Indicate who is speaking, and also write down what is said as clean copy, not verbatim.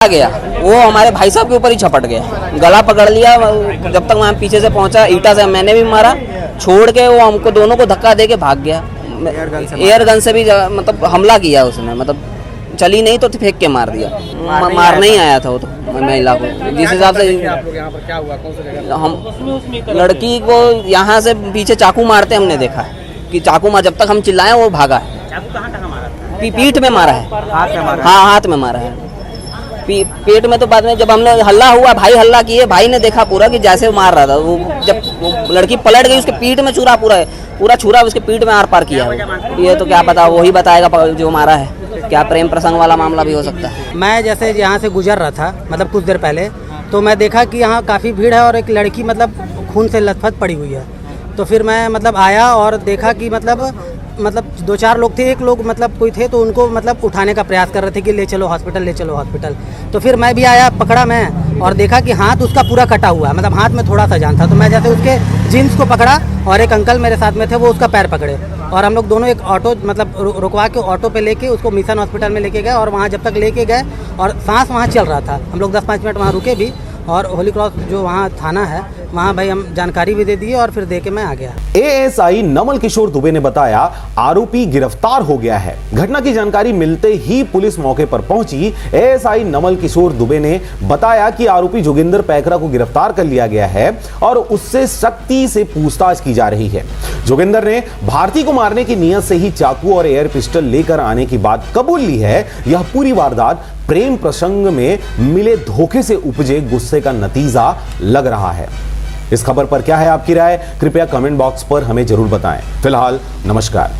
Speaker 1: गया वो हमारे भाई साहब के ऊपर ही झपट गया, गला पकड़ लिया। जब तक मैं पीछे से पहुंचा, ईटा से मैंने भी मारा, छोड़ के वो हमको दोनों को धक्का दे के भाग गया। एयर गन से भी मतलब हमला किया उसने, मतलब चली नहीं तो फेंक के मार दिया। मार नहीं आया था वो तो महिला को। जिस हिसाब से
Speaker 2: क्या हुआ, कौन सी जगह
Speaker 1: हम लड़की को यहाँ से पीछे चाकू मारते हमने देखा है कि चाकू मार, जब तक हम चिल्लाए वो भागा है।
Speaker 2: चाकू कहाँ मारा था?
Speaker 1: पीठ में मारा है,
Speaker 2: हाथ में मारा?
Speaker 1: हाँ हाथ में मारा है। पेट में तो बाद में जब हमने हल्ला हुआ, भाई हल्ला किए, भाई ने देखा पूरा कि जैसे वो मार रहा था, वो जब वो लड़की पलट गई उसके पीठ में छुरा पूरा छुरा उसके पीठ में आर पार किया है। ये तो क्या पता, वही बताएगा जो मारा है। क्या प्रेम प्रसंग वाला मामला भी हो सकता है।
Speaker 3: मैं जैसे यहाँ से गुजर रहा था, मतलब कुछ देर पहले, तो मैं देखा कि यहाँ काफ़ी भीड़ है और एक लड़की मतलब खून से लथपथ पड़ी हुई है। तो फिर मैं मतलब आया और देखा कि मतलब दो चार लोग थे, एक लोग मतलब कोई थे तो उनको मतलब उठाने का प्रयास कर रहे थे कि ले चलो हॉस्पिटल, ले चलो हॉस्पिटल। तो फिर मैं भी आया, पकड़ा मैं और देखा कि हाथ उसका पूरा कटा हुआ है, मतलब हाथ में थोड़ा सा जान था। तो मैं जैसे उसके जीन्स को पकड़ा और एक अंकल मेरे साथ में थे, वो उसका पैर पकड़े और हम लोग दोनों एक ऑटो मतलब रुकवा के ऑटो पे लेके उसको मिशन हॉस्पिटल में लेके गए। और वहाँ जब तक लेके गए और सांस वहाँ चल रहा था, हम लोग 10-5 मिनट वहाँ रुके भी और होली क्रॉस जो वहाँ थाना है वहाँ भाई हम जानकारी भी दे दिए और फिर दे के मैं आ गया।
Speaker 4: एएसआई नमल किशोर दुबे ने बताया आरोपी गिरफ्तार हो गया है। घटना की जानकारी मिलते ही पुलिस मौके पर पहुंची। एएसआई नमल किशोर दुबे ने बताया कि आरोपी जोगिंदर पैकरा को गिरफ्तार कर लिया गया है और उससे सख्ती से पूछताछ की जा रही है। जोगिंदर ने भारती को मारने की नियत से ही चाकू और एयर पिस्टल लेकर आने की बात कबूल ली है। यह पूरी वारदात प्रेम प्रसंग में मिले धोखे से उपजे गुस्से का नतीजा लग रहा है। इस खबर पर क्या है आपकी राय? कृपया कमेंट बॉक्स पर हमें जरूर बताएं। फिलहाल नमस्कार।